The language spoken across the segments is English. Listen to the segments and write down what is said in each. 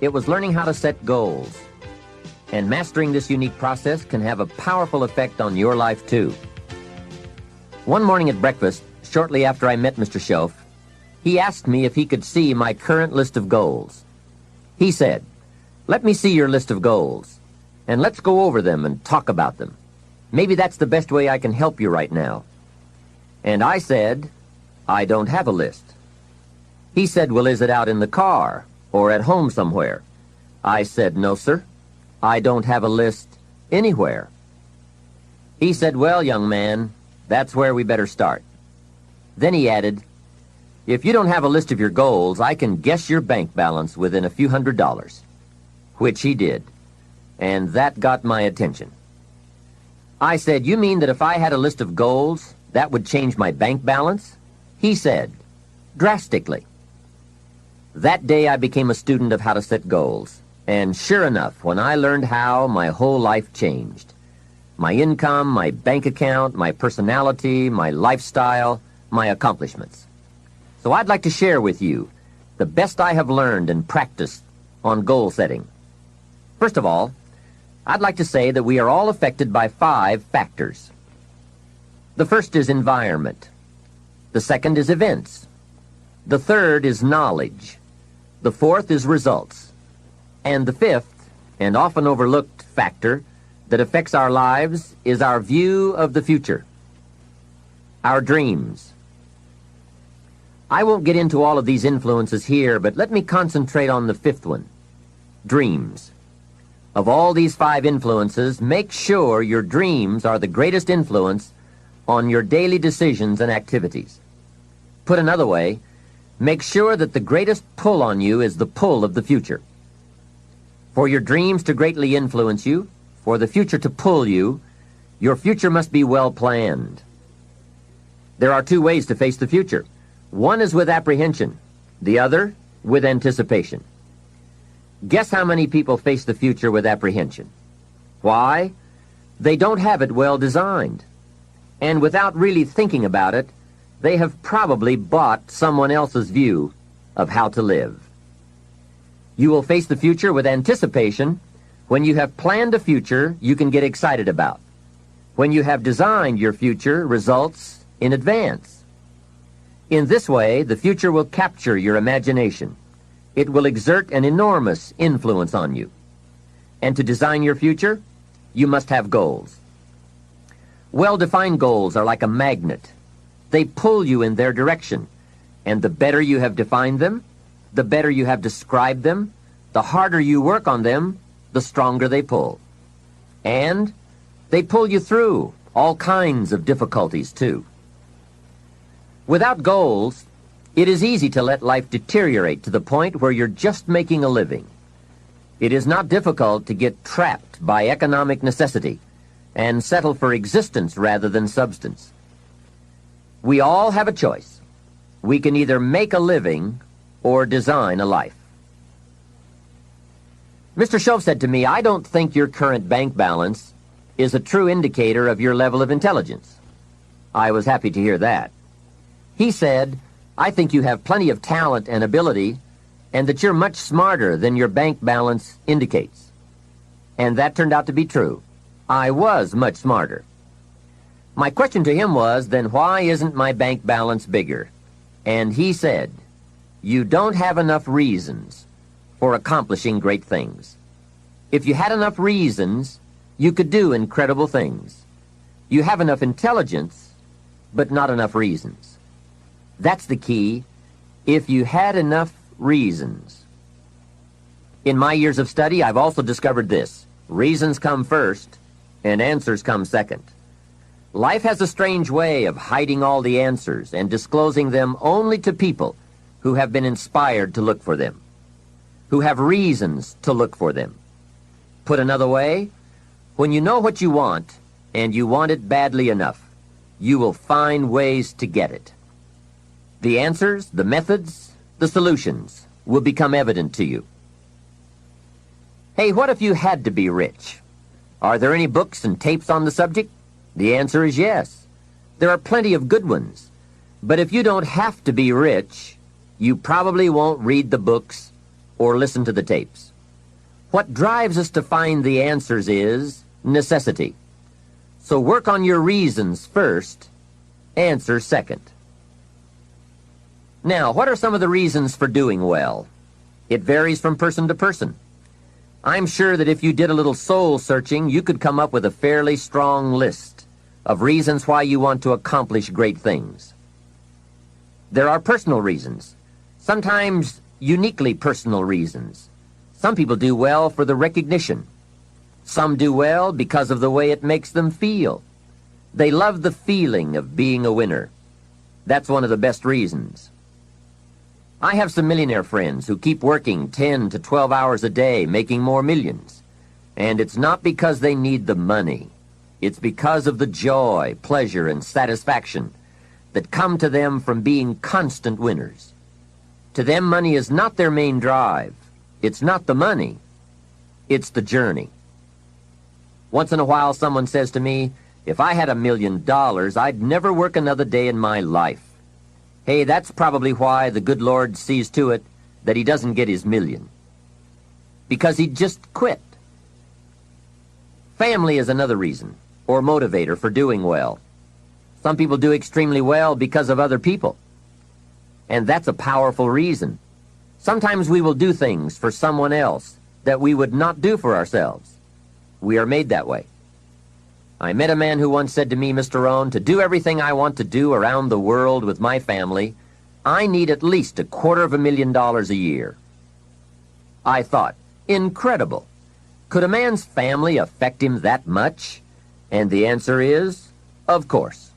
It was learning how to set goals. And mastering this unique process can have a powerful effect on your life, too. One morning at breakfast, shortly after I met Mr. Shoaff, he asked me if he could see my current list of goals. He said, "Let me see your list of goals, and let's go over them and talk about them. Maybe that's the best way I can help you right now." And I said, "I don't have a list." He said, "Well, is it out in the car or at home somewhere?" I said, "No, sir. I don't have a list anywhere." He said, "Well, young man, that's where we better start." Then he added, "If you don't have a list of your goals, I can guess your bank balance within a few $100s. Which he did, and that got my attention. I said, "You mean that if I had a list of goals, that would change my bank balance?" He said, "Drastically." That day I became a student of how to set goals, and sure enough, when I learned how, my whole life changed. My income, my bank account, my personality, my lifestyle, my accomplishments. So I'd like to share with you the best I have learned and practiced on goal setting. First of all, I'd like to say that we are all affected by 5 factors. The first is environment. The second is events. The third is knowledge. The fourth is results. And the fifth, and often overlooked factor that affects our lives is our view of the future. Our dreams. I won't get into all of these influences here, but let me concentrate on the fifth one, dreams. Of all these 5 influences, make sure your dreams are the greatest influence on your daily decisions and activities. Put another way, make sure that the greatest pull on you is the pull of the future. For your dreams to greatly influence you, for the future to pull you, your future must be well planned. There are 2 ways to face the future. One is with apprehension, the other with anticipation. Guess how many people face the future with apprehension? Why? They don't have it well designed. And without really thinking about it, they have probably bought someone else's view of how to live. You will face the future with anticipation when you have planned a future you can get excited about, when you have designed your future results in advance. In this way, the future will capture your imagination. It will exert an enormous influence on you. And to design your future, you must have goals. Well-defined goals are like a magnet. They pull you in their direction, and the better you have defined them, the better you have described them, the harder you work on them, the stronger they pull. And they pull you through all kinds of difficulties, too. Without goals, it is easy to let life deteriorate to the point where you're just making a living. It is not difficult to get trapped by economic necessity and settle for existence rather than substance. We all have a choice. We can either make a living or design a life. Mr. Shoaff said to me, "I don't think your current bank balance is a true indicator of your level of intelligence." I was happy to hear that. He said, "I think you have plenty of talent and ability, and that you're much smarter than your bank balance indicates." And that turned out to be true. I was much smarter. My question to him was, then why isn't my bank balance bigger? And he said, "You don't have enough reasons for accomplishing great things. If you had enough reasons, you could do incredible things. You have enough intelligence, but not enough reasons." That's the key. If you had enough reasons. In my years of study, I've also discovered this. Reasons come first, and answers come second. Life has a strange way of hiding all the answers and disclosing them only to people who have been inspired to look for them, who have reasons to look for them. Put another way, when you know what you want, and you want it badly enough, you will find ways to get it. The answers, the methods, the solutions will become evident to you. Hey, what if you had to be rich? Are there any books and tapes on the subject? The answer is yes. There are plenty of good ones. But if you don't have to be rich, you probably won't read the books or listen to the tapes. What drives us to find the answers is necessity. So work on your reasons first, answer second. Now, what are some of the reasons for doing well? It varies from person to person. I'm sure that if you did a little soul searching, you could come up with a fairly strong list of reasons why you want to accomplish great things. There are personal reasons, sometimes uniquely personal reasons. Some people do well for the recognition. Some do well because of the way it makes them feel. They love the feeling of being a winner. That's one of the best reasons. I have some millionaire friends who keep working 10 to 12 hours a day, making more millions. And it's not because they need the money. It's because of the joy, pleasure, and satisfaction that come to them from being constant winners. To them, money is not their main drive. It's not the money. It's the journey. Once in a while, someone says to me, if I had $1 million, I'd never work another day in my life. Hey, that's probably why the good Lord sees to it that he doesn't get his million. Because he'd just quit. Family is another reason, or motivator for doing well. Some people do extremely well because of other people. And that's a powerful reason. Sometimes we will do things for someone else that we would not do for ourselves. We are made that way. I met a man who once said to me, Mr. Rohn, to do everything I want to do around the world with my family, I need at least $250,000 a year. I thought, incredible. Could a man's family affect him that much? And the answer is, of course.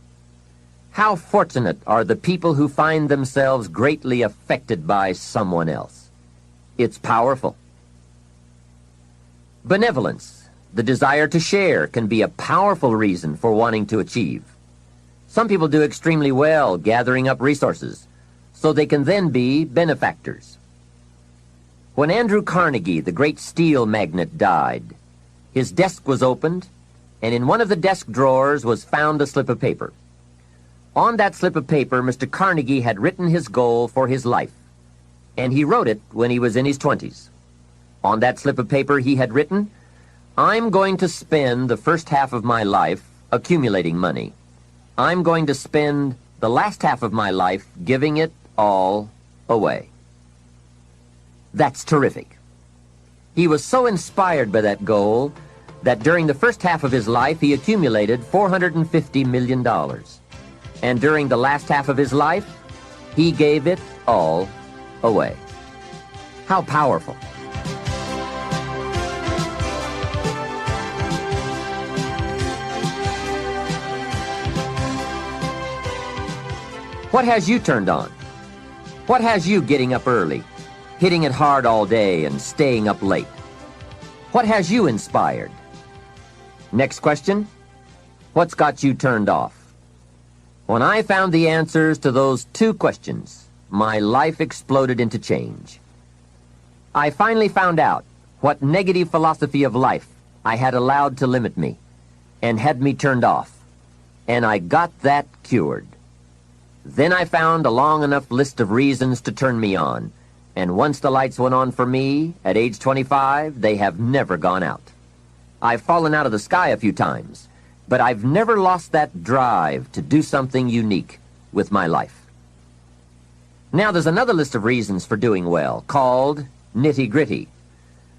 How fortunate are the people who find themselves greatly affected by someone else. It's powerful. Benevolence. The desire to share can be a powerful reason for wanting to achieve. Some people do extremely well gathering up resources, so they can then be benefactors. When Andrew Carnegie, the great steel magnate, died, his desk was opened, and in one of the desk drawers was found a slip of paper. On that slip of paper, Mr. Carnegie had written his goal for his life, and he wrote it when he was in his 20s. On that slip of paper he had written, I'm going to spend the first half of my life accumulating money. I'm going to spend the last half of my life giving it all away. That's terrific. He was so inspired by that goal that during the first half of his life he accumulated $450 million. And during the last half of his life, he gave it all away. How powerful. What has you turned on? What has you getting up early, hitting it hard all day, and staying up late? What has you inspired? Next question, what's got you turned off? When I found the answers to those two questions, my life exploded into change. I finally found out what negative philosophy of life I had allowed to limit me and had me turned off, and I got that cured. Then I found a long enough list of reasons to turn me on, and once the lights went on for me, at age 25, they have never gone out. I've fallen out of the sky a few times, but I've never lost that drive to do something unique with my life. Now there's another list of reasons for doing well, called nitty-gritty.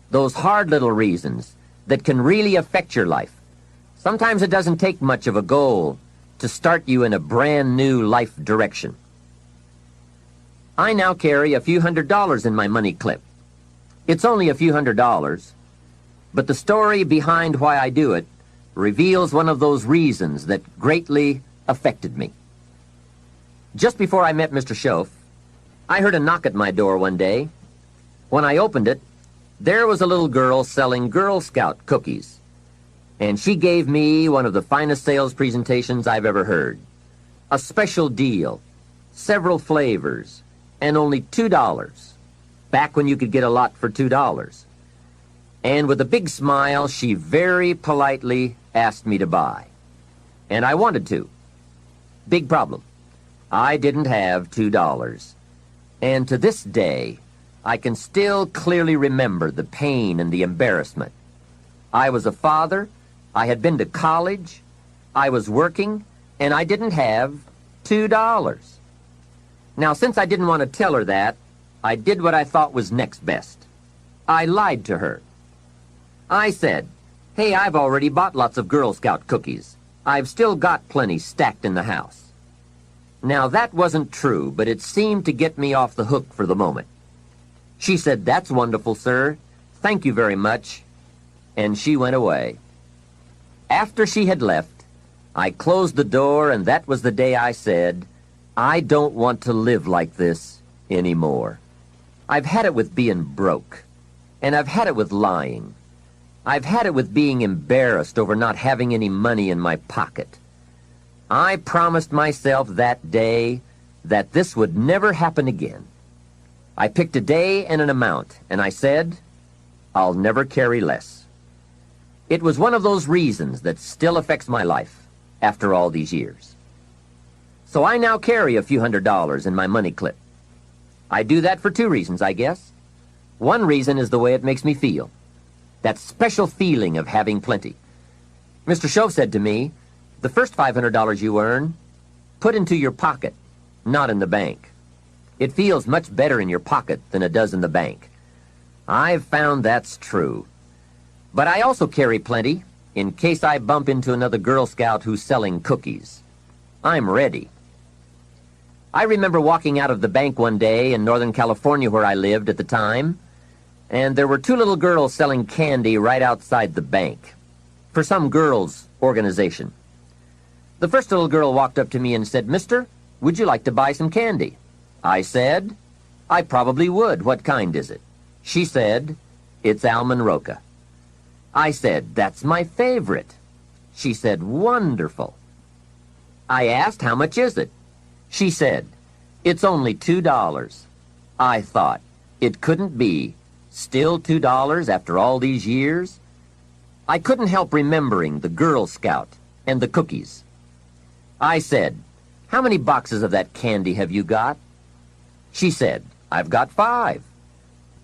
Those hard little reasons that can really affect your life. Sometimes it doesn't take much of a goal to start you in a brand new life direction. I now carry a few $100s in my money clip. It's only a few $100s, but the story behind why I do it reveals one of those reasons that greatly affected me. Just before I met Mr. Shoaff, I heard a knock at my door one day. When I opened it, there was a little girl selling Girl Scout cookies. And she gave me one of the finest sales presentations I've ever heard. A special deal, several flavors, and only $2. Back when you could get a lot for $2. And with a big smile, she very politely asked me to buy. And I wanted to. Big problem. I didn't have $2. And to this day, I can still clearly remember the pain and the embarrassment. I was a father, I had been to college, I was working, and I didn't have $2. Now, since I didn't want to tell her that, I did what I thought was next best. I lied to her. I said, "Hey, I've already bought lots of Girl Scout cookies. I've still got plenty stacked in the house." Now, that wasn't true, but it seemed to get me off the hook for the moment. She said, "That's wonderful, sir. Thank you very much." And she went away. After she had left, I closed the door, and that was the day I said, "I don't want to live like this anymore. I've had it with being broke, and I've had it with lying. I've had it with being embarrassed over not having any money in my pocket. I promised myself that day that this would never happen again. I picked a day and an amount, and I said, I'll never carry less." It was one of those reasons that still affects my life after all these years. So I now carry a few $100s in my money clip. I do that for two reasons, I guess. One reason is the way it makes me feel. That special feeling of having plenty. Mr. Shoaff said to me, "The first $500 you earn, put into your pocket, not in the bank. It feels much better in your pocket than it does in the bank." I've found that's true. But I also carry plenty in case I bump into another Girl Scout who's selling cookies. I'm ready. I remember walking out of the bank one day in Northern California where I lived at the time, and there were two little girls selling candy right outside the bank for some girls' organization. The first little girl walked up to me and said, "Mister, would you like to buy some candy?" I said, "I probably would. What kind is it?" She said, "It's almond roca." I said, "That's my favorite." She said, "Wonderful." I asked, "How much is it?" She said, "It's only $2. I thought, it couldn't be. Still $2 after all these years? I couldn't help remembering the Girl Scout and the cookies. I said, "How many boxes of that candy have you got?" She said, "I've got 5.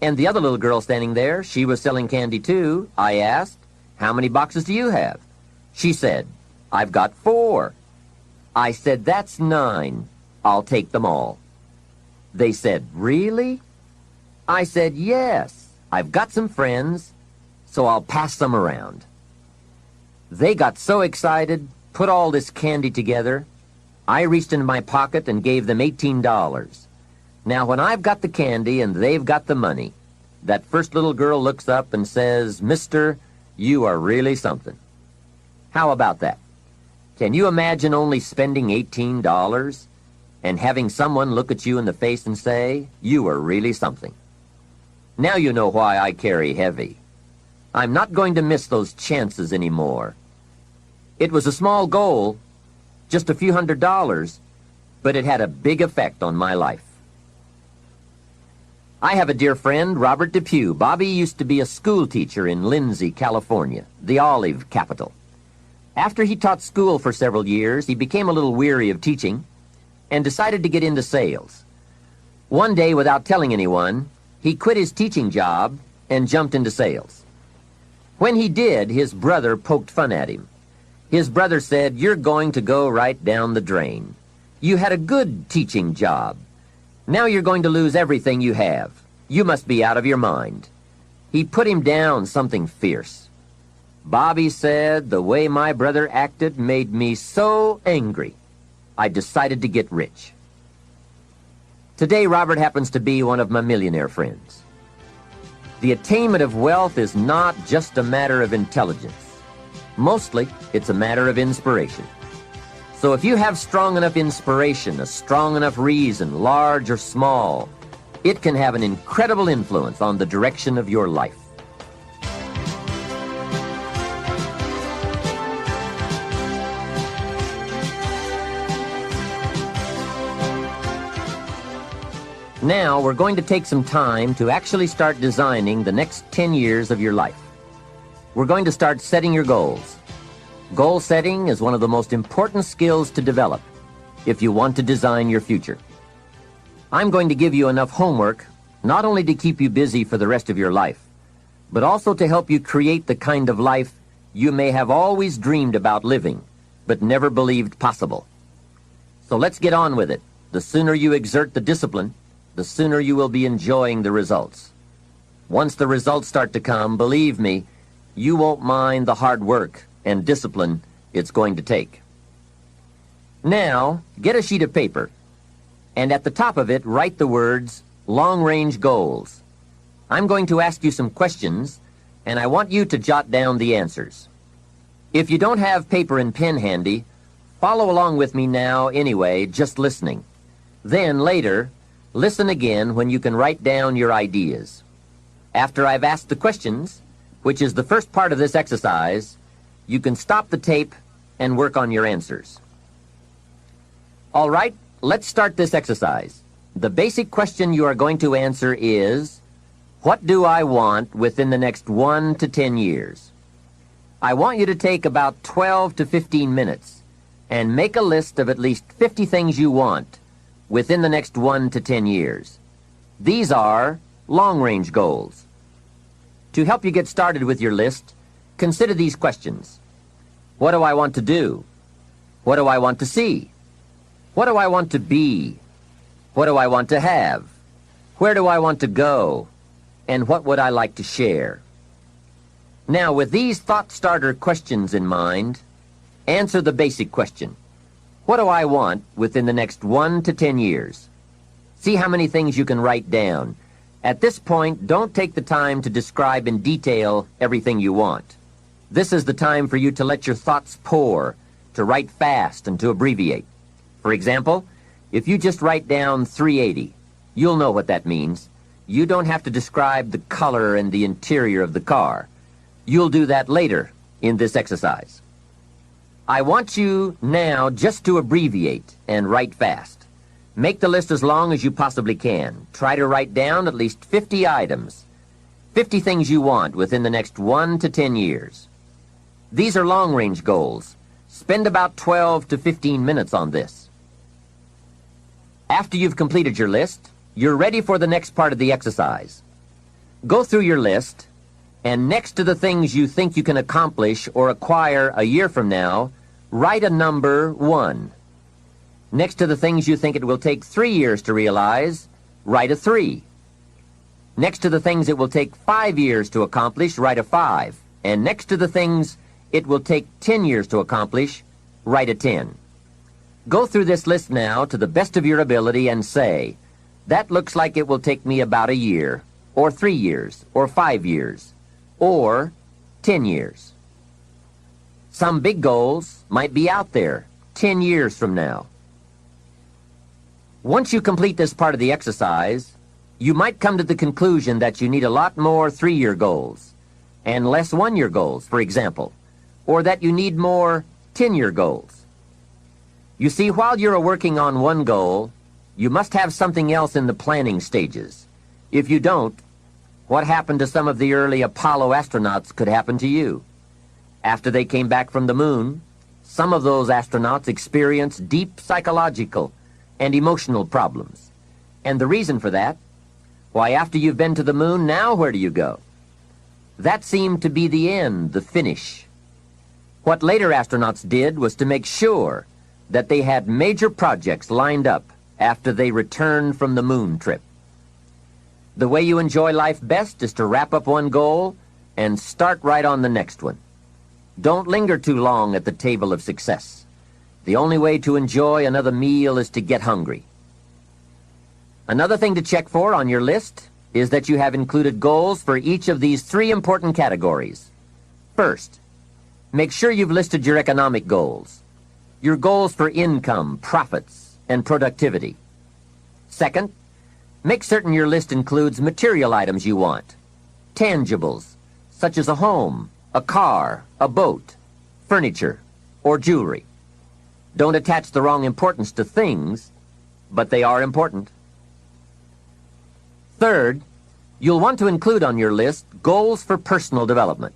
And the other little girl standing there, she was selling candy too. I asked, "How many boxes do you have?" She said, "I've got 4. I said, "That's 9. I'll take them all." They said, "Really?" I said, "Yes. I've got some friends, so I'll pass them around." They got so excited, put all this candy together. I reached into my pocket and gave them $18. Now, when I've got the candy and they've got the money, that first little girl looks up and says, "Mister, you are really something." How about that? Can you imagine only spending $18 and having someone look at you in the face and say, "You are really something"? Now you know why I carry heavy. I'm not going to miss those chances anymore. It was a small goal, just a few $100s, but it had a big effect on my life. I have a dear friend, Robert Depew. Bobby used to be a school teacher in Lindsay, California, the olive capital. After he taught school for several years, he became a little weary of teaching and decided to get into sales. One day, without telling anyone, he quit his teaching job and jumped into sales. When he did, his brother poked fun at him. His brother said, "You're going to go right down the drain. You had a good teaching job. Now you're going to lose everything you have. You must be out of your mind." He put him down something fierce. Bobby said, "The way my brother acted made me so angry, I decided to get rich." Today, Robert happens to be one of my millionaire friends. The attainment of wealth is not just a matter of intelligence. Mostly, it's a matter of inspiration. So if you have strong enough inspiration, a strong enough reason, large or small, it can have an incredible influence on the direction of your life. Now, we're going to take some time to actually start designing the next 10 years of your life. We're going to start setting your goals. Goal setting is one of the most important skills to develop if you want to design your future. I'm going to give you enough homework not only to keep you busy for the rest of your life, but also to help you create the kind of life you may have always dreamed about living, but never believed possible. So let's get on with it. The sooner you exert the discipline, the sooner you will be enjoying the results. Once the results start to come, believe me, you won't mind the hard work and discipline it's going to take. Now, get a sheet of paper, and at the top of it, write the words, long-range goals. I'm going to ask you some questions, and I want you to jot down the answers. If you don't have paper and pen handy, follow along with me now anyway, just listening. Then, later, listen again when you can write down your ideas. After I've asked the questions, which is the first part of this exercise, you can stop the tape and work on your answers. All right, let's start this exercise. The basic question you are going to answer is, what do I want within the next 1 to 10 years? I want you to take about 12 to 15 minutes and make a list of at least 50 things you want within the next 1 to 10 years. These are long-range goals. To help you get started with your list, consider these questions. What do I want to do? What do I want to see? What do I want to be? What do I want to have? Where do I want to go? And what would I like to share? Now, with these thought-starter questions in mind, answer the basic question. What do I want within the next 1 to 10 years? See how many things you can write down. At this point, don't take the time to describe in detail everything you want. This is the time for you to let your thoughts pour, to write fast and to abbreviate. For example, if you just write down 380, you'll know what that means. You don't have to describe the color and the interior of the car. You'll do that later in this exercise. I want you now just to abbreviate and write fast. Make the list as long as you possibly can. Try to write down at least 50 items, 50 things you want within the next 1 to 10 years. These are long-range goals. Spend about 12 to 15 minutes on this. After you've completed your list, you're ready for the next part of the exercise. Go through your list, and next to the things you think you can accomplish or acquire a year from now, write a number 1. Next to the things you think it will take 3 years to realize, write a 3. Next to the things it will take 5 years to accomplish, write a 5. And next to the things it will take 10 years to accomplish, write a 10. Go through this list now to the best of your ability and say, that looks like it will take me about a year, or 3 years, or 5 years, or 10 years. Some big goals might be out there 10 years from now. Once you complete this part of the exercise, you might come to the conclusion that you need a lot more 3-year goals and less 1-year goals, for example, or that you need more 10-year goals. You see, while you're working on one goal, you must have something else in the planning stages. If you don't, what happened to some of the early Apollo astronauts could happen to you. After they came back from the moon, some of those astronauts experienced deep psychological and emotional problems. And the reason for that? Why, after you've been to the moon, now where do you go? That seemed to be the end, the finish. What later astronauts did was to make sure that they had major projects lined up after they returned from the moon trip. The way you enjoy life best is to wrap up one goal and start right on the next one. Don't linger too long at the table of success. The only way to enjoy another meal is to get hungry. Another thing to check for on your list is that you have included goals for each of these 3 important categories. First, make sure you've listed your economic goals, your goals for income, profits, and productivity. Second, make certain your list includes material items you want, tangibles, such as a home, a car, a boat, furniture, or jewelry. Don't attach the wrong importance to things, but they are important. Third, you'll want to include on your list goals for personal development.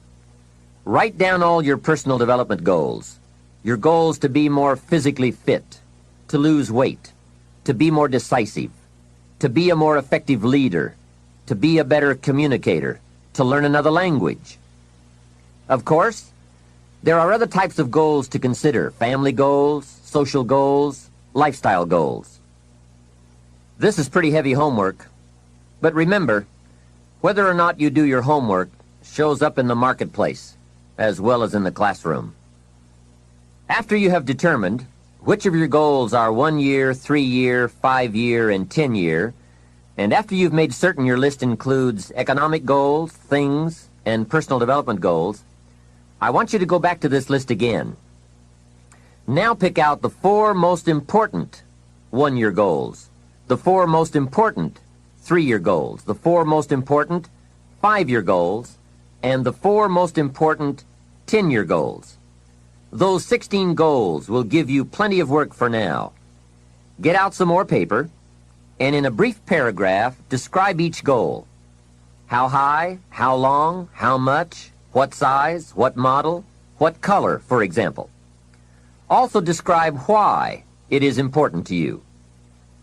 Write down all your personal development goals. Your goals to be more physically fit, to lose weight, to be more decisive, to be a more effective leader, to be a better communicator, to learn another language. Of course, there are other types of goals to consider: family goals, social goals, lifestyle goals. This is pretty heavy homework, but remember, whether or not you do your homework shows up in the marketplace as well as in the classroom. After you have determined which of your goals are 1 year, 3 year, 5 year, and 10 year, and after you've made certain your list includes economic goals, things, and personal development goals, I want you to go back to this list again. Now pick out the 4 most important 1-year goals, the 4 most important 3-year goals, the 4 most important 5-year goals, and the 4 most important 10-year goals. Those 16 goals will give you plenty of work for now. Get out some more paper, and in a brief paragraph, describe each goal. How high, how long, how much, what size, what model, what color, for example. Also describe why it is important to you.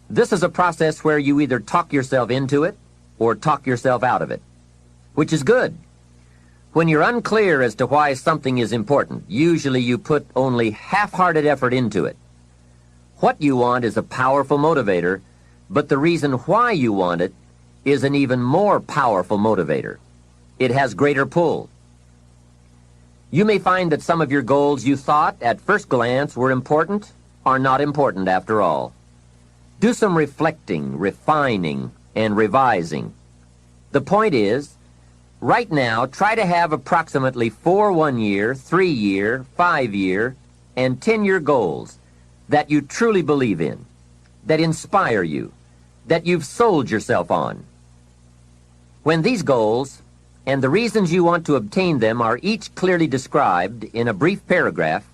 This is a process where you either talk yourself into it or talk yourself out of it, which is good. When you're unclear as to why something is important, usually you put only half-hearted effort into it. What you want is a powerful motivator, but the reason why you want it is an even more powerful motivator. It has greater pull. You may find that some of your goals you thought at first glance were important are not important after all. Do some reflecting, refining, and revising. The point is, right now, try to have approximately 4 1-year, 3-year, 5-year, and 10-year goals that you truly believe in, that inspire you, that you've sold yourself on. When these goals and the reasons you want to obtain them are each clearly described in a brief paragraph,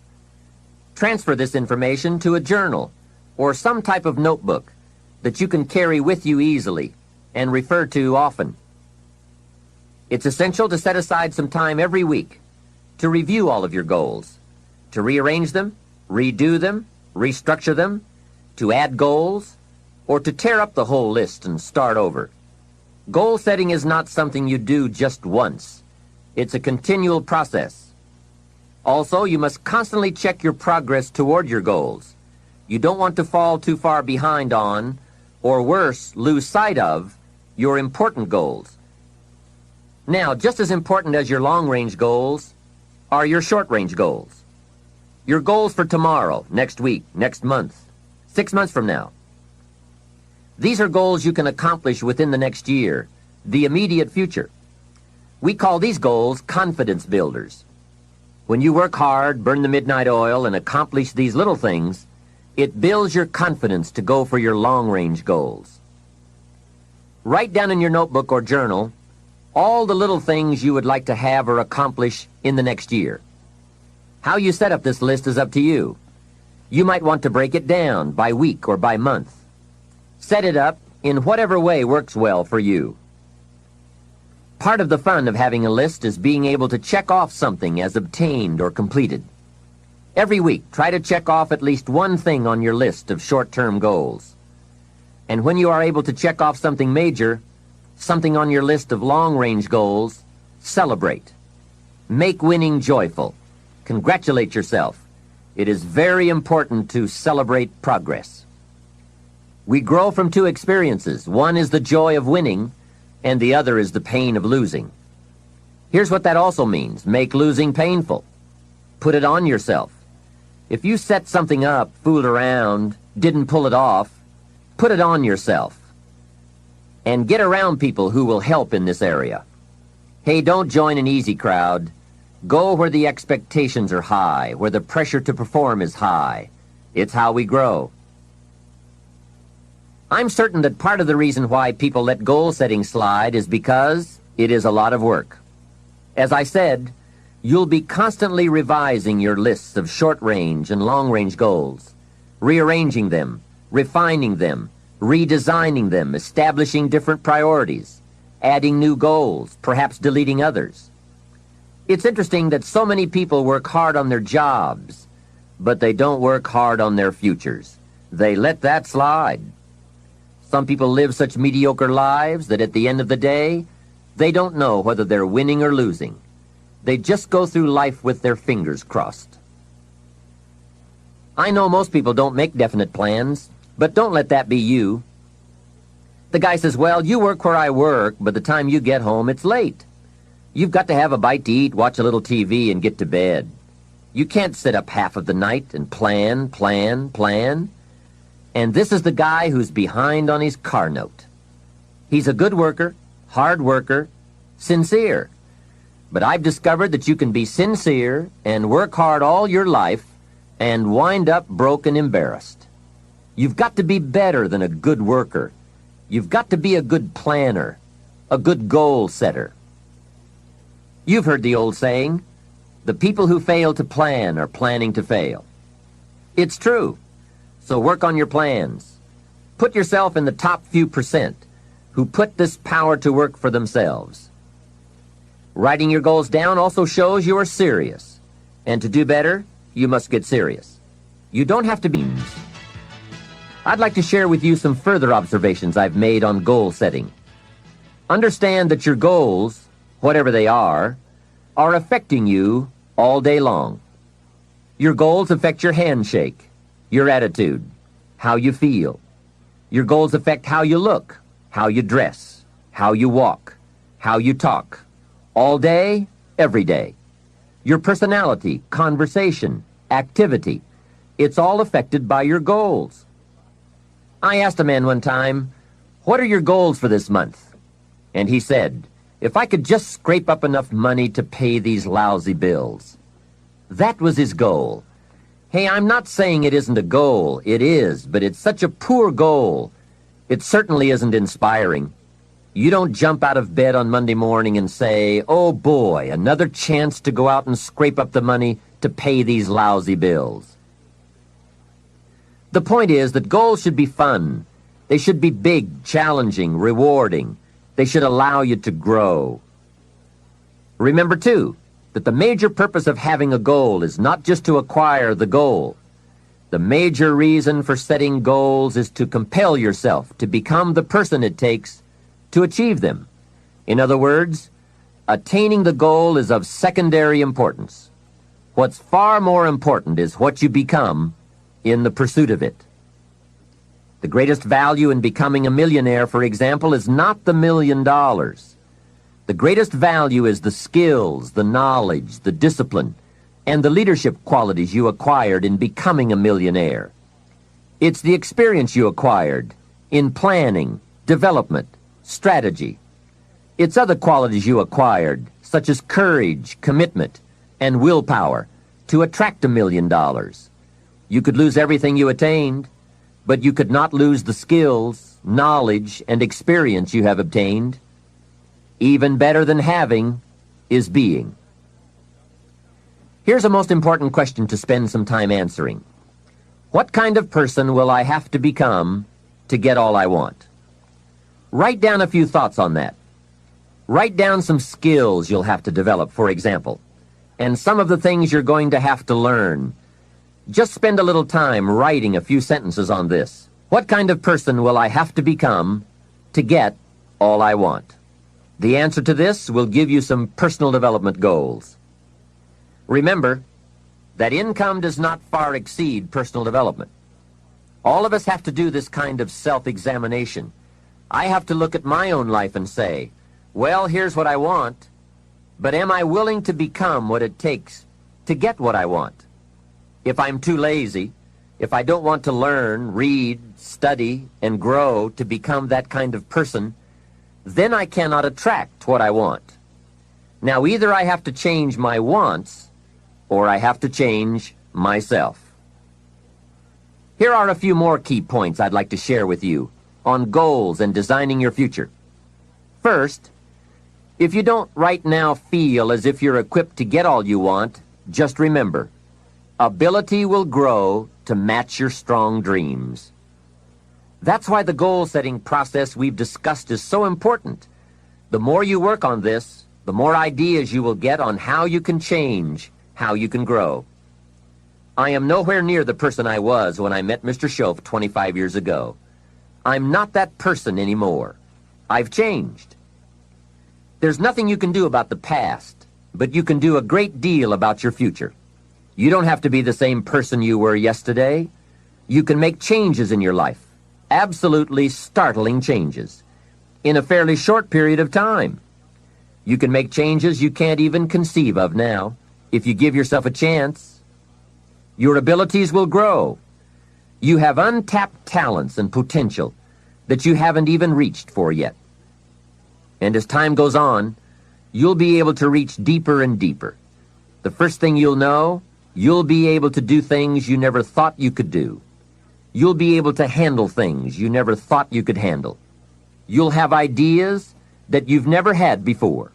transfer this information to a journal or some type of notebook that you can carry with you easily and refer to often. It's essential to set aside some time every week to review all of your goals, to rearrange them, redo them, restructure them, to add goals, or to tear up the whole list and start over. Goal setting is not something you do just once. It's a continual process. Also, you must constantly check your progress toward your goals. You don't want to fall too far behind on, or worse, lose sight of, your important goals. Now, just as important as your long-range goals are your short-range goals. Your goals for tomorrow, next week, next month, 6 months from now. These are goals you can accomplish within the next year, the immediate future. We call these goals confidence builders. When you work hard, burn the midnight oil, and accomplish these little things, it builds your confidence to go for your long-range goals. Write down in your notebook or journal all the little things you would like to have or accomplish in the next year. How you set up this list is up to you. You might want to break it down by week or by month. Set it up in whatever way works well for you. Part of the fun of having a list is being able to check off something as obtained or completed. Every week, try to check off at least one thing on your list of short-term goals. And when you are able to check off something major, something on your list of long-range goals, celebrate. Make winning joyful. Congratulate yourself. It is very important to celebrate progress. We grow from 2 experiences. One is the joy of winning, and the other is the pain of losing. Here's what that also means. Make losing painful. Put it on yourself. If you set something up, fooled around, didn't pull it off, put it on yourself. And get around people who will help in this area. Hey, don't join an easy crowd. Go where the expectations are high, where the pressure to perform is high. It's how we grow. I'm certain that part of the reason why people let goal setting slide is because it is a lot of work. As I said, you'll be constantly revising your lists of short-range and long-range goals, rearranging them, refining them, redesigning them, establishing different priorities, adding new goals, perhaps deleting others. It's interesting that so many people work hard on their jobs, but they don't work hard on their futures. They let that slide. Some people live such mediocre lives that at the end of the day, they don't know whether they're winning or losing. They just go through life with their fingers crossed. I know most people don't make definite plans, but don't let that be you. The guy says, well, you work where I work, but the time you get home, it's late. You've got to have a bite to eat, watch a little TV, and get to bed. You can't sit up half of the night and plan. And this is the guy who's behind on his car note. He's a good worker, hard worker, sincere. But I've discovered that you can be sincere and work hard all your life and wind up broke and embarrassed. You've got to be better than a good worker. You've got to be a good planner, a good goal setter. You've heard the old saying, the people who fail to plan are planning to fail. It's true. So work on your plans. Put yourself in the top few percent who put this power to work for themselves. Writing your goals down also shows you are serious. And to do better, you must get serious. You don't have to be... I'd like to share with you some further observations I've made on goal setting. Understand that your goals, whatever they are affecting you all day long. Your goals affect your handshake, your attitude, how you feel. Your goals affect how you look, how you dress, how you walk, how you talk. All day, every day. Your personality, conversation, activity. It's all affected by your goals. I asked a man one time, what are your goals for this month? And he said, if I could just scrape up enough money to pay these lousy bills. That was his goal. Hey, I'm not saying it isn't a goal. It is, but it's such a poor goal. It certainly isn't inspiring. You don't jump out of bed on Monday morning and say, oh boy, another chance to go out and scrape up the money to pay these lousy bills. The point is that goals should be fun. They should be big, challenging, rewarding. They should allow you to grow. Remember, too, that the major purpose of having a goal is not just to acquire the goal. The major reason for setting goals is to compel yourself to become the person it takes to achieve them. In other words, attaining the goal is of secondary importance. What's far more important is what you become in the pursuit of it. The greatest value in becoming a millionaire, for example, is not the $1 million. The greatest value is the skills, the knowledge, the discipline, and the leadership qualities you acquired in becoming a millionaire. It's the experience you acquired in planning, development, strategy. It's other qualities you acquired, such as courage, commitment, and willpower, to attract $1 million. You could lose everything you attained, but you could not lose the skills, knowledge, and experience you have obtained. Even better than having is being. Here's a most important question to spend some time answering. What kind of person will I have to become to get all I want? Write down a few thoughts on that. Write down some skills you'll have to develop, for example, and some of the things you're going to have to learn. Just spend a little time writing a few sentences on this. What kind of person will I have to become to get all I want? The answer to this will give you some personal development goals. Remember that income does not far exceed personal development. All of us have to do this kind of self-examination. I have to look at my own life and say, well, here's what I want, but am I willing to become what it takes to get what I want? If I'm too lazy, if I don't want to learn, read, study, and grow to become that kind of person, then I cannot attract what I want. Now, either I have to change my wants, or I have to change myself. Here are a few more key points I'd like to share with you on goals and designing your future. First, if you don't right now feel as if you're equipped to get all you want, just remember, ability will grow to match your strong dreams. That's why the goal-setting process we've discussed is so important. The more you work on this, the more ideas you will get on how you can change, how you can grow. I am nowhere near the person I was when I met Mr. Shoaff 25 years ago. I'm not that person anymore. I've changed. There's nothing you can do about the past, but you can do a great deal about your future. You don't have to be the same person you were yesterday. You can make changes in your life, absolutely startling changes, in a fairly short period of time. You can make changes you can't even conceive of now, if you give yourself a chance. Your abilities will grow. You have untapped talents and potential that you haven't even reached for yet. And as time goes on, you'll be able to reach deeper and deeper. The first thing you'll know, you'll be able to do things you never thought you could do. You'll be able to handle things you never thought you could handle. You'll have ideas that you've never had before.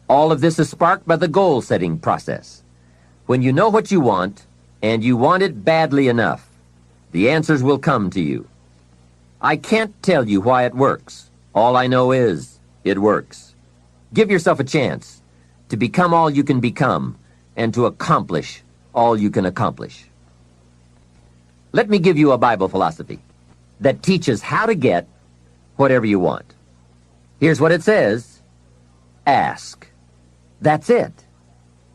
All of this is sparked by the goal-setting process. When you know what you want, and you want it badly enough, the answers will come to you. I can't tell you why it works. All I know is it works. Give yourself a chance to become all you can become and to accomplish all you can accomplish. Let me give you a Bible philosophy that teaches how to get whatever you want. Here's what it says. Ask. That's it.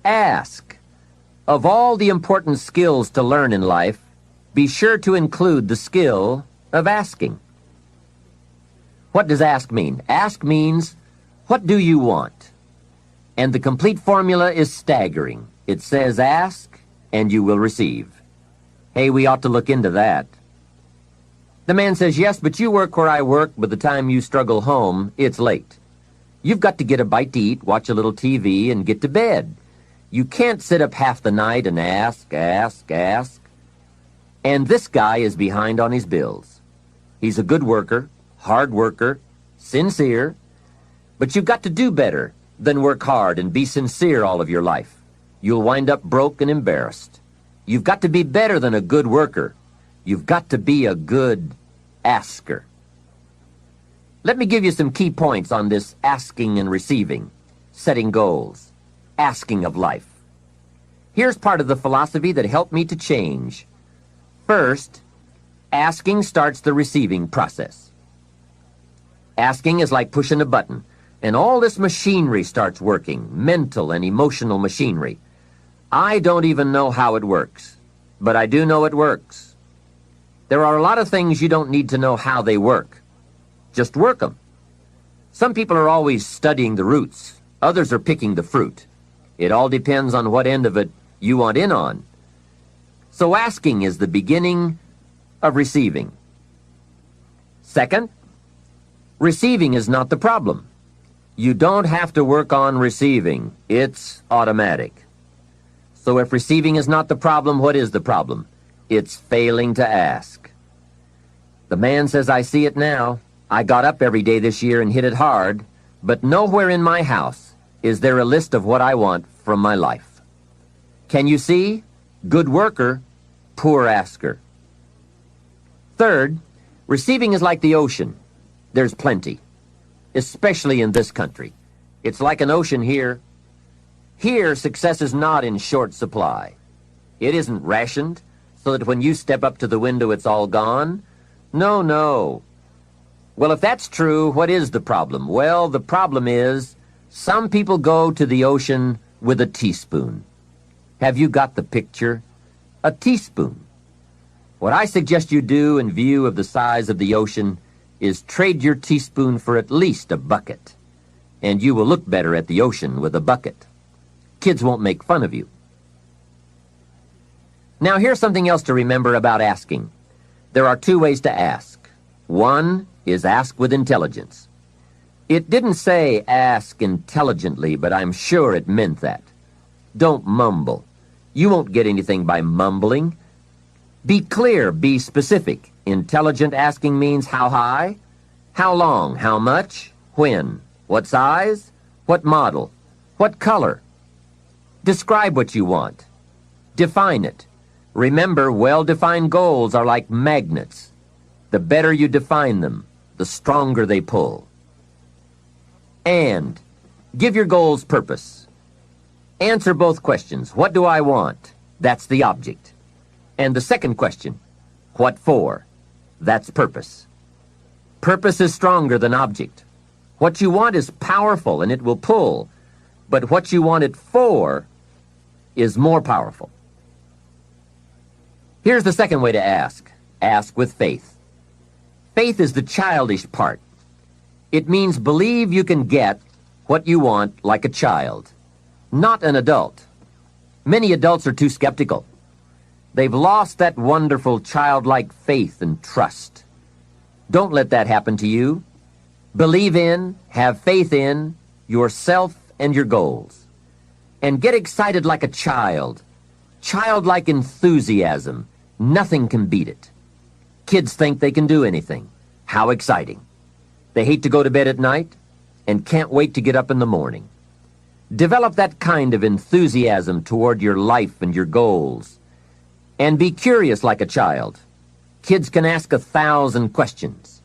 Ask. Of all the important skills to learn in life, be sure to include the skill of asking. What does ask mean? Ask means, what do you want? And the complete formula is staggering. It says ask, and you will receive. Hey, we ought to look into that. The man says, yes, but you work where I work. By the time you struggle home, it's late. You've got to get a bite to eat, watch a little TV, and get to bed. You can't sit up half the night and ask. And this guy is behind on his bills. He's a good worker, hard worker, sincere, but you've got to do better than work hard and be sincere all of your life. You'll wind up broke and embarrassed. You've got to be better than a good worker. You've got to be a good asker. Let me give you some key points on this asking and receiving, setting goals, asking of life. Here's part of the philosophy that helped me to change. First, asking starts the receiving process. Asking is like pushing a button, and all this machinery starts working, mental and emotional machinery. I don't even know how it works, but I do know it works. There are a lot of things you don't need to know how they work. Just work them. Some people are always studying the roots. Others are picking the fruit. It all depends on what end of it you want in on. So asking is the beginning of receiving. Second, receiving is not the problem. You don't have to work on receiving. It's automatic. So if receiving is not the problem, what is the problem? It's failing to ask. The man says, I see it now. I got up every day this year and hit it hard, but nowhere in my house is there a list of what I want from my life. Can you see? Good worker, poor asker. Third, receiving is like the ocean. There's plenty, especially in this country. It's like an ocean here. Here, success is not in short supply. It isn't rationed so that when you step up to the window, it's all gone. No. Well, if that's true, what is the problem? Well, the problem is some people go to the ocean with a teaspoon. Have you got the picture? A teaspoon. What I suggest you do in view of the size of the ocean is trade your teaspoon for at least a bucket, and you will look better at the ocean with a bucket. Kids won't make fun of you. Now, here's something else to remember about asking. There are two ways to ask. One is ask with intelligence. It didn't say ask intelligently, but I'm sure it meant that. Don't mumble. You won't get anything by mumbling. Be clear, be specific. Intelligent asking means how high, how long, how much, when, what size, what model, what color. Describe what you want. Define it. Remember, well-defined goals are like magnets. The better you define them, the stronger they pull. And give your goals purpose. Answer both questions. What do I want? That's the object. And the second question, what for? That's purpose. Purpose is stronger than object. What you want is powerful and it will pull, but what you want it for is more powerful. Here's the second way to ask. Ask with faith. Faith is the childish part. It means believe you can get what you want like a child, not an adult. Many adults are too skeptical. They've lost that wonderful childlike faith and trust. Don't let that happen to you. Believe in, have faith in yourself and your goals. And get excited like a child. Childlike enthusiasm. Nothing can beat it. Kids think they can do anything. How exciting. They hate to go to bed at night and can't wait to get up in the morning. Develop that kind of enthusiasm toward your life and your goals. And be curious like a child. Kids can ask 1,000 questions.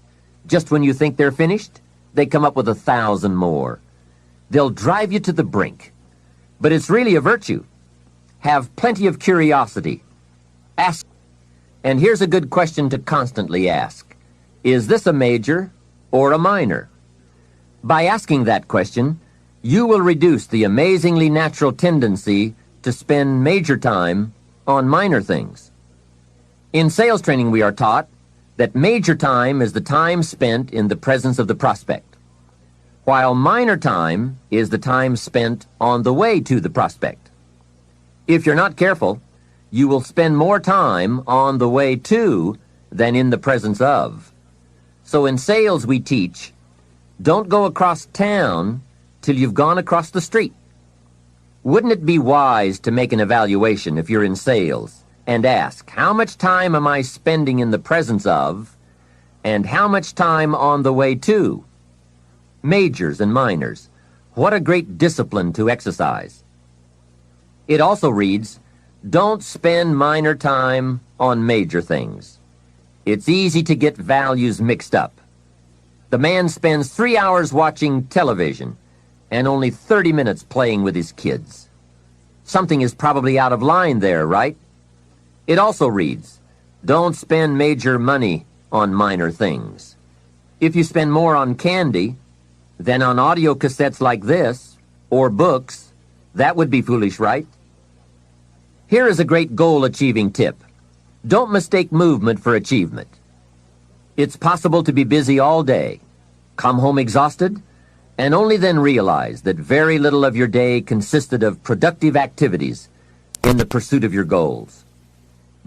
Just when you think they're finished, they come up with 1,000 more. They'll drive you to the brink. But it's really a virtue. Have plenty of curiosity. Ask. And here's a good question to constantly ask. Is this a major or a minor? By asking that question, you will reduce the amazingly natural tendency to spend major time on minor things. In sales training, we are taught that major time is the time spent in the presence of the prospect, while minor time is the time spent on the way to the prospect. If you're not careful, you will spend more time on the way to than in the presence of. So in sales we teach, don't go across town till you've gone across the street. Wouldn't it be wise to make an evaluation if you're in sales and ask, how much time am I spending in the presence of, and how much time on the way to? Majors and minors. What a great discipline to exercise. It also reads, don't spend minor time on major things. It's easy to get values mixed up. The man spends 3 hours watching television and only 30 minutes playing with his kids. Something is probably out of line there, right? It also reads, don't spend major money on minor things. If you spend more on candy than on audio cassettes like this, or books, that would be foolish, right? Here is a great goal-achieving tip. Don't mistake movement for achievement. It's possible to be busy all day, come home exhausted, and only then realize that very little of your day consisted of productive activities in the pursuit of your goals.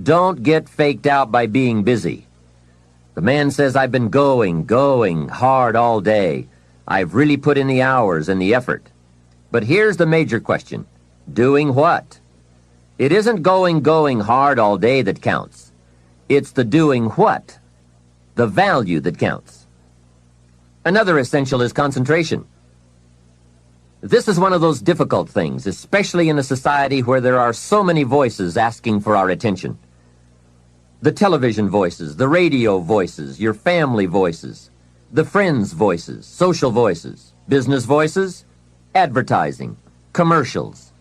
Don't get faked out by being busy. The man says, I've been going hard all day. I've really put in the hours and the effort. But here's the major question. Doing what? It isn't going hard all day that counts. It's the doing what, the value that counts. Another essential is concentration. This is one of those difficult things, especially in a society where there are so many voices asking for our attention. The television voices, the radio voices, your family voices, the friends' voices, social voices, business voices, advertising, commercials.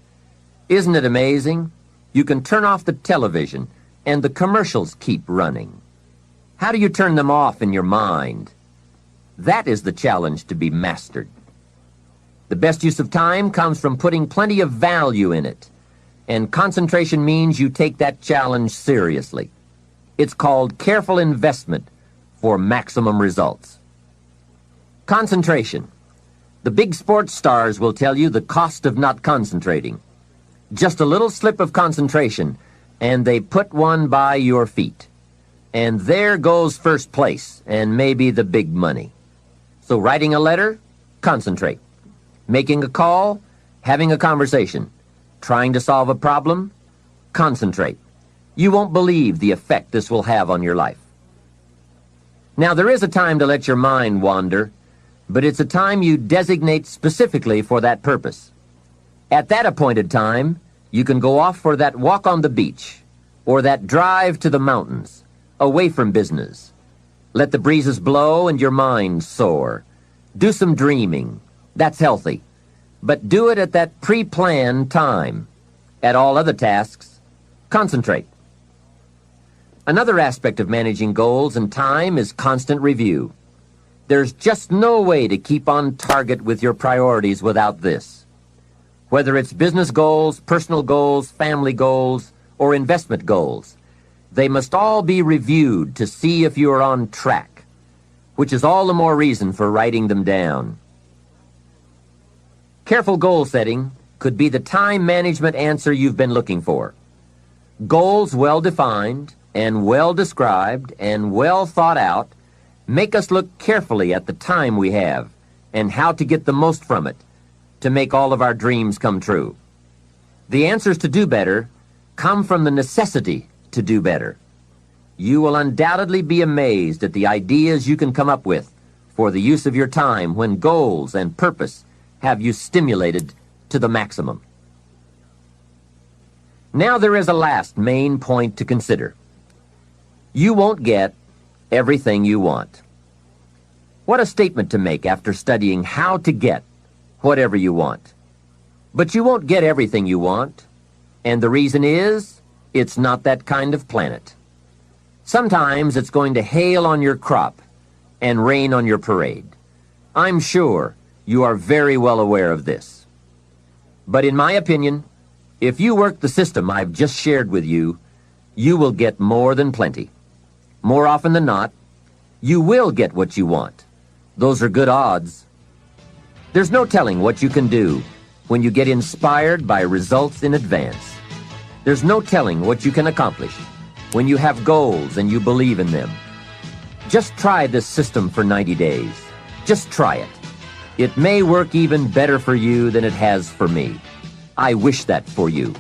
Isn't it amazing? You can turn off the television and the commercials keep running. How do you turn them off in your mind? That is the challenge to be mastered. The best use of time comes from putting plenty of value in it, and concentration means you take that challenge seriously. It's called careful investment for maximum results. Concentration. The big sports stars will tell you the cost of not concentrating. Just a little slip of concentration, and they put one by your feet. And there goes first place, and maybe the big money. So writing a letter, concentrate. Making a call, having a conversation. Trying to solve a problem, concentrate. You won't believe the effect this will have on your life. Now, there is a time to let your mind wander, but it's a time you designate specifically for that purpose. At that appointed time, you can go off for that walk on the beach or that drive to the mountains, away from business. Let the breezes blow and your mind soar. Do some dreaming. That's healthy. But do it at that pre-planned time. At all other tasks, concentrate. Another aspect of managing goals and time is constant review. There's just no way to keep on target with your priorities without this. Whether it's business goals, personal goals, family goals, or investment goals, they must all be reviewed to see if you are on track, which is all the more reason for writing them down. Careful goal setting could be the time management answer you've been looking for. Goals well defined and well described and well thought out make us look carefully at the time we have and how to get the most from it to make all of our dreams come true. The answers to do better come from the necessity to do better. You will undoubtedly be amazed at the ideas you can come up with for the use of your time when goals and purpose have you stimulated to the maximum. Now there is a last main point to consider. You won't get everything you want. What a statement to make after studying how to get whatever you want. But you won't get everything you want, and the reason is it's not that kind of planet. Sometimes it's going to hail on your crop and rain on your parade. I'm sure you are very well aware of this. But in my opinion, if you work the system I've just shared with you, you will get more than plenty. More often than not, you will get what you want. Those are good odds. There's no telling what you can do when you get inspired by results in advance. There's no telling what you can accomplish when you have goals and you believe in them. Just try this system for 90 days. Just try it. It may work even better for you than it has for me. I wish that for you.